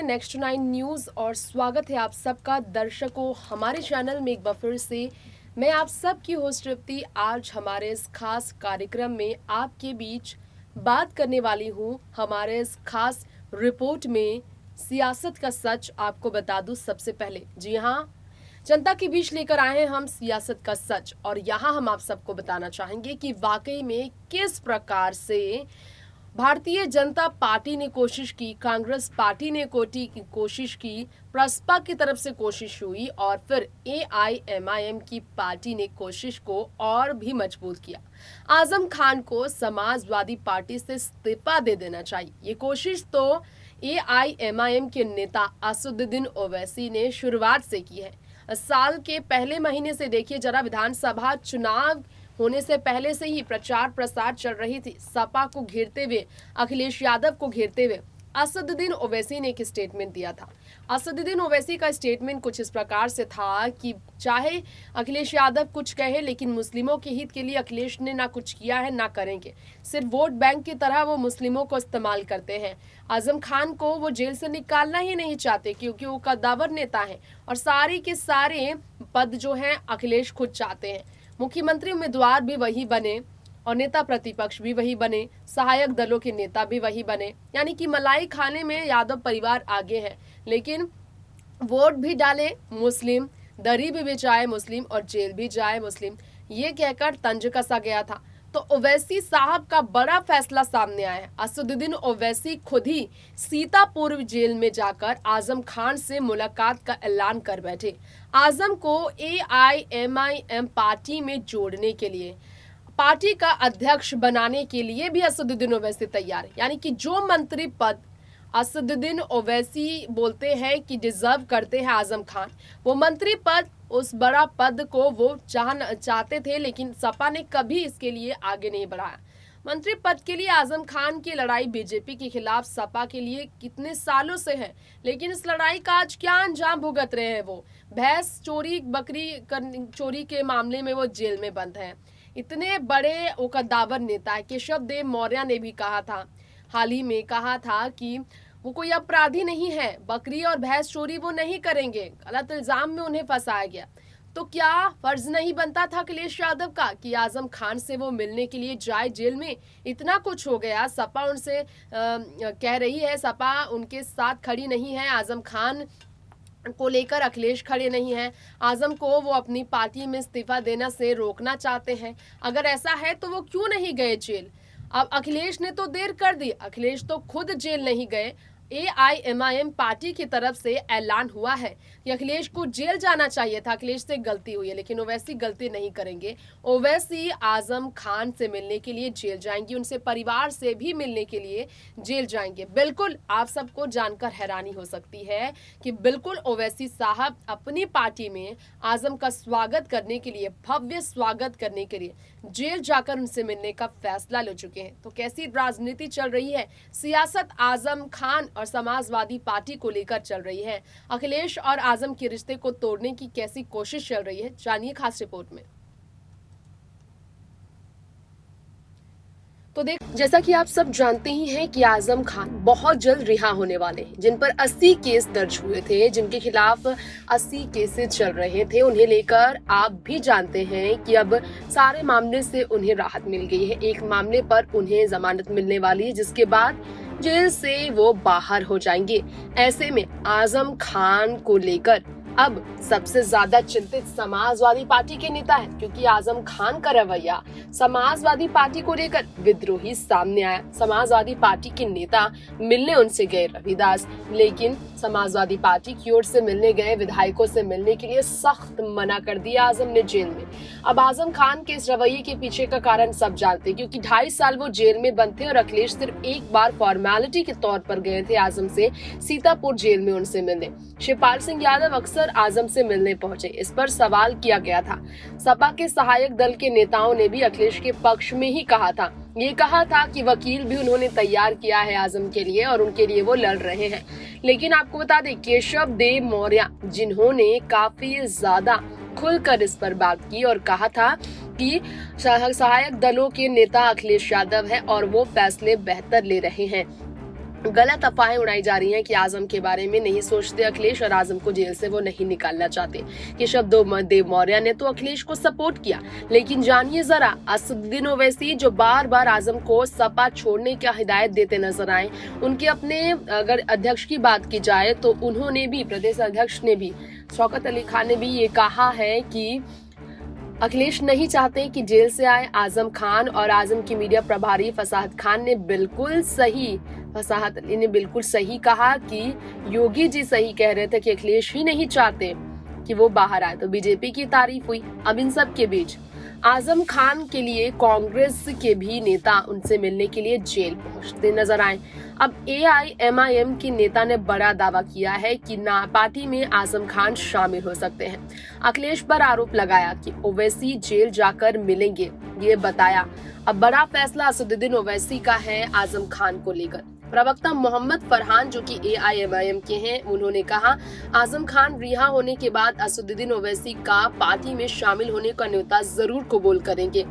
Next 9 news और स्वागत है आप सबका दर्शकों हमारे चैनल में एक बार फिर से। मैं आप सबकी होस्ट तृप्ति आज हमारे इस खास कार्यक्रम में आपके बीच बात करने वाली हूँ। हमारे इस खास रिपोर्ट में सियासत का सच आपको बता दूँ सबसे पहले। जी हाँ, जनता के बीच लेकर आए हैं हम सियासत का सच और यहाँ हम आप सबको बताना चाहेंगे कि वाकई में किस प्रकार से भारतीय जनता पार्टी ने कोशिश की, कांग्रेस पार्टी ने कोशिश की, प्रसपा की तरफ से कोशिश हुई और फिर एआईएमआईएम की पार्टी ने कोशिश को और भी मजबूत किया। आजम खान को समाजवादी पार्टी से इस्तीफा दे देना चाहिए। ये कोशिश तो एआईएमआईएम के नेता असदुद्दीन ओवैसी ने शुरुआत से की है। साल के पहले महीने से देखिए जरा, विधानसभा चुनाव होने से पहले से ही प्रचार प्रसार चल रही थी। सपा को घेरते हुए, अखिलेश यादव को घेरते हुए असदुद्दीन ओवैसी ने एक स्टेटमेंट दिया था। असदुद्दीन ओवैसी का स्टेटमेंट कुछ इस प्रकार से था कि चाहे अखिलेश यादव कुछ कहे, लेकिन मुस्लिमों के हित के लिए अखिलेश ने ना कुछ किया है ना करेंगे। सिर्फ वोट बैंक की तरह वो मुस्लिमों को इस्तेमाल करते हैं। आजम खान को वो जेल से निकालना ही नहीं चाहते क्योंकि वो कद्दावर नेता है और सारे के सारे पद जो हैं अखिलेश खुद चाहते हैं। मुख्यमंत्री उम्मीदवार भी वही बने और नेता प्रतिपक्ष भी वही बने, सहायक दलों के नेता भी वही बने, यानी कि मलाई खाने में यादव परिवार आगे है। लेकिन वोट भी डाले मुस्लिम, दरी भी बिछाए मुस्लिम और जेल भी जाए मुस्लिम, ये कहकर तंज कसा गया था। तो ओवैसी साहब का बड़ा फैसला सामने आया है। असदुद्दीन ओवैसी खुद ही सीतापुर जेल में जाकर आजम खान से मुलाकात का ऐलान कर बैठे। आजम को एआईएमआईएम पार्टी में जोड़ने के लिए, पार्टी का अध्यक्ष बनाने के लिए भी असदुद्दीन ओवैसी तैयार है। यानी कि जो मंत्री पद असदुद्दीन ओवैसी बोलते हैं कि डिजर्व करते हैं आजम खान, वो मंत्री पद, उस बड़ा पद को वो चाहते थे, लेकिन सपा ने कभी इसके लिए आगे नहीं बढ़ाया। मंत्री पद के लिए आजम खान की लड़ाई बीजेपी के खिलाफ सपा के लिए कितने सालों से है, लेकिन इस लड़ाई का आज क्या अंजाम भुगत रहे हैं वो। भैंस चोरी, बकरी चोरी के मामले में वो जेल में बंद है। इतने बड़े वो कद्दावर नेता है। केशव देव मौर्य ने भी कहा था, हाल ही में कहा था कि वो कोई अपराधी नहीं है, बकरी और भैंस चोरी वो नहीं करेंगे। गलत इल्जाम में उन्हें फंसाया गया। तो क्या फर्ज नहीं बनता था अखिलेश यादव का कि आजम खान से वो मिलने के लिए जाए जेल में? इतना कुछ हो गया, सपा उनसे कह रही है, सपा उनके साथ खड़ी नहीं है, आजम खान को लेकर अखिलेश खड़े नहीं हैं, आजम को वो अपनी पार्टी में इस्तीफा देना से रोकना चाहते हैं। अगर ऐसा है तो वो क्यों नहीं गए जेल? अब अखिलेश ने तो देर कर दी, अखिलेश तो खुद जेल नहीं गए। एआईएमआईएम पार्टी की तरफ से ऐलान हुआ है कि अखिलेश को जेल जाना चाहिए था, अखिलेश से गलती हुई है, लेकिन ओवैसी गलती नहीं करेंगे। ओवैसी आजम खान से मिलने के लिए जेल जाएंगे, उनसे परिवार से भी मिलने के लिए जेल जाएंगे। बिल्कुल आप सबको जानकर हैरानी हो सकती है कि बिल्कुल ओवैसी साहब अपनी पार्टी में आजम का स्वागत करने के लिए, भव्य स्वागत करने के लिए जेल जाकर उनसे मिलने का फैसला ले चुके हैं। तो कैसी राजनीति चल रही है, सियासत आजम खान और समाजवादी पार्टी को लेकर चल रही है, अखिलेश और आजम के रिश्ते को तोड़ने की कैसी कोशिश चल रही है, जानिए खास रिपोर्ट में। तो जैसा कि आप सब जानते ही हैं कि आजम खान बहुत जल्द रिहा होने वाले हैं, जिन पर 80 केस दर्ज हुए थे, जिनके खिलाफ 80 केसेस चल रहे थे, उन्हें लेकर आप भी जानते हैं कि अब सारे मामले से उन्हें राहत मिल गई है। एक मामले पर उन्हें जमानत मिलने वाली है, जिसके बाद जेल से वो बाहर हो जाएंगे। ऐसे में आजम खान को लेकर अब सबसे ज्यादा चिंतित समाजवादी पार्टी के नेता है, क्योंकि आजम खान का रवैया समाजवादी पार्टी को लेकर विद्रोही सामने आया। समाजवादी पार्टी के नेता मिलने उनसे गए रविदास, लेकिन समाजवादी पार्टी की ओर से मिलने गए विधायकों से मिलने के लिए सख्त मना कर दिया आजम ने जेल में। अब आजम खान के इस रवैये के पीछे का कारण सब जानते हैं, क्योंकि 2.5 साल वो जेल में बंद थे और अखिलेश सिर्फ एक बार फॉर्मेलिटी के तौर पर गए थे आजम से सीतापुर जेल में उनसे मिलने। शिवपाल सिंह यादव अक्सर आजम से मिलने पहुंचे, इस पर सवाल किया गया था। सपा के सहायक दल के नेताओं ने भी अखिलेश के पक्ष में ही कहा था, ये कहा था कि वकील भी उन्होंने तैयार किया है आजम के लिए और उनके लिए वो लड़ रहे हैं। लेकिन आपको बता दें, केशव देव मौर्य जिन्होंने काफी ज्यादा खुलकर इस पर बात की और कहा था कि सहायक दलों के नेता अखिलेश यादव है और वो फैसले बेहतर ले रहे हैं। गलत अफवाहें उड़ाई जा रही हैं कि आजम के बारे में नहीं सोचते अखिलेश और आजम को जेल से वो नहीं निकालना चाहते। केशव देव मौर्य ने तो अखिलेश को सपोर्ट किया, लेकिन जानिए जरा असदुद्दीन ओवैसी जो बार बार आजम को सपा छोड़ने की हिदायत देते नजर आए, उनके अपने अगर अध्यक्ष की बात की जाए तो उन्होंने भी, प्रदेश अध्यक्ष ने भी, शौकत अली खान ने भी ये कहा है कि अखिलेश नहीं चाहते कि जेल से आए आजम खान। और आजम की मीडिया प्रभारी फसाहत खान ने फसाहत अली ने बिल्कुल सही कहा कि योगी जी सही कह रहे थे कि अखिलेश ही नहीं चाहते कि वो बाहर आए। तो बीजेपी की तारीफ हुई। अब इन सब के बीच आजम खान के लिए कांग्रेस के भी नेता उनसे मिलने के लिए जेल पहुंचते नजर आए। अब AIMIM के नेता ने बड़ा दावा किया है कि ना पार्टी में आजम खान शामिल हो सकते हैं। अखिलेश पर आरोप लगाया कि ओवैसी जेल जाकर मिलेंगे, ये बताया। अब बड़ा फैसला असदुद्दीन ओवैसी का है आजम खान को लेकर। प्रवक्ता मोहम्मद फरहान जो कि AIMIM के हैं, उन्होंने कहा आजम खान रिहा होने के बाद असदुद्दीन ओवैसी का पार्टी में शामिल होने का न्योता जरूर कबूल करेंगे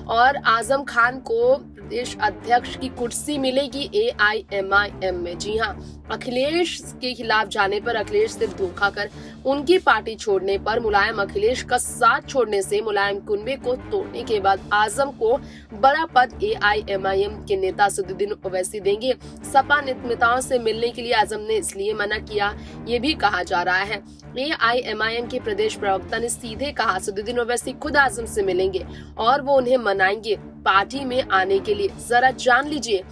और आजम खान को प्रदेश अध्यक्ष की कुर्सी मिलेगी AIMIM में। जी हाँ, अखिलेश के खिलाफ जाने पर, अखिलेश से धोखा कर उनकी पार्टी छोड़ने पर, मुलायम अखिलेश का साथ छोड़ने से मुलायम कुनबे को तोड़ने के बाद आजम को बड़ा पद AIMIM के नेता असदुद्दीन ओवैसी देंगे। सपा नेताओं से मिलने के लिए आजम ने इसलिए मना किया, ये भी कहा जा रहा है। AIMIM के प्रदेश प्रवक्ता ने सीधे कहा असदुद्दीन ओवैसी खुद आजम से मिलेंगे और वो उन्हें मनाएंगे पार्टी में आने के लिए। जरा जान लीजिए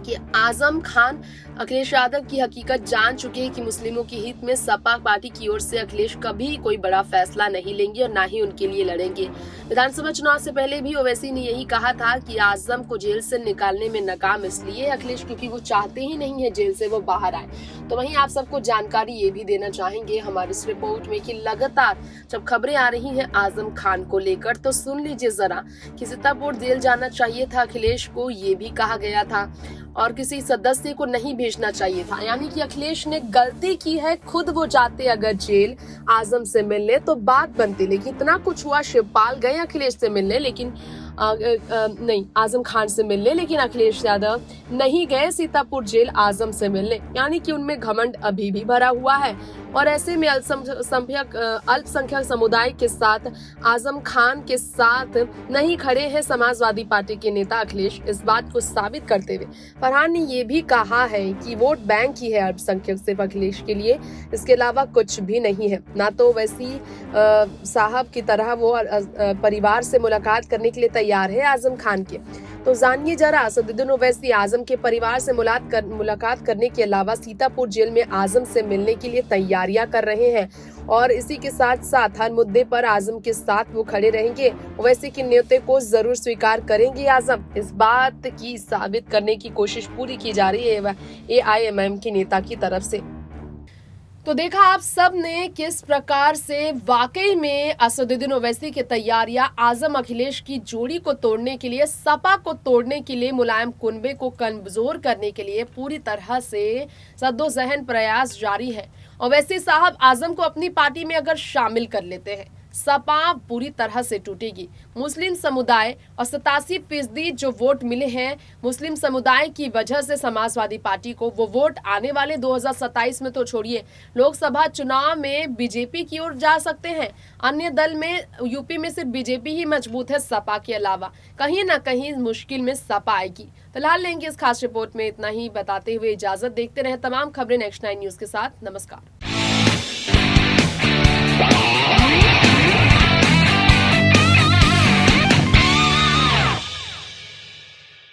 कि आजम खान अखिलेश यादव की हकीकत जान चुके हैं कि मुस्लिमों के हित में सपा पार्टी की ओर से अखिलेश कभी कोई बड़ा फैसला नहीं लेंगे और ना ही उनके लिए लड़ेंगे। विधानसभा चुनाव से पहले भी ओवैसी ने यही कहा था कि आजम को जेल से निकालने में नाकाम इसलिए अखिलेश क्योंकि वो चाहते ही नहीं है जेल से वो बाहर आए। तो वहीं आप सबको जानकारी ये भी देना चाहेंगे हमारी इस रिपोर्ट में कि लगातार जब खबरें आ रही हैं आजम खान को लेकर, तो सुन लीजिए जरा कि सीतापुर जेल जाना चाहिए था अखिलेश को, ये भी कहा गया था, और किसी सदस्य को नहीं भेजना चाहिए था। यानी कि अखिलेश ने गलती की है, खुद वो जाते अगर जेल आजम से मिलने तो बात बनती। लेकिन इतना कुछ हुआ, शिवपाल गए अखिलेश से मिलने, लेकिन नहीं आजम खान से मिलने, लेकिन अखिलेश यादव नहीं गए सीतापुर जेल आजम से मिलने। यानी कि उनमें घमंड अभी भी भरा हुआ है और ऐसे में अल्पसंख्यक समुदाय के साथ आजम खान के साथ नहीं खड़े हैं समाजवादी पार्टी के नेता अखिलेश। इस बात को साबित करते हुए फरहान ने ये भी कहा है कि वोट बैंक ही है अल्पसंख्यक सिर्फ अखिलेश के लिए, इसके अलावा कुछ भी नहीं है। ना तो वैसी साहब की तरह वो परिवार से मुलाकात करने के लिए तैयार है आजम खान के। तो जानिए जरा असदुद्दीन ओवैसी आजम के परिवार से मुलाकात करने के अलावा सीतापुर जेल में आजम से मिलने के लिए तैयारियां कर रहे हैं और इसी के साथ साथ हर मुद्दे पर आजम के साथ वो खड़े रहेंगे। ओवैसी के न्योते को जरूर स्वीकार करेंगे आजम। इस बात की साबित करने की कोशिश पूरी की जा रही है AIMIM के नेता की तरफ से। तो देखा आप सब ने किस प्रकार से वाकई में असदुद्दीन ओवैसी की तैयारियां आजम अखिलेश की जोड़ी को तोड़ने के लिए, सपा को तोड़ने के लिए, मुलायम कुनबे को कमजोर करने के लिए पूरी तरह से सद्दोजहन प्रयास जारी है। ओवैसी साहब आजम को अपनी पार्टी में अगर शामिल कर लेते हैं, सपा पूरी तरह से टूटेगी। मुस्लिम समुदाय और 87% जो वोट मिले हैं मुस्लिम समुदाय की वजह से समाजवादी पार्टी को, वो वोट आने वाले 2027 में तो छोड़िए, लोकसभा चुनाव में बीजेपी की ओर जा सकते हैं। अन्य दल में यूपी में सिर्फ बीजेपी ही मजबूत है, सपा के अलावा कहीं ना कहीं मुश्किल में सपा आएगी। फिलहाल लेंगे इस खास रिपोर्ट में इतना ही बताते हुए इजाजत। देखते रहे तमाम खबरें नेक्स्ट 9 न्यूज के साथ। नमस्कार।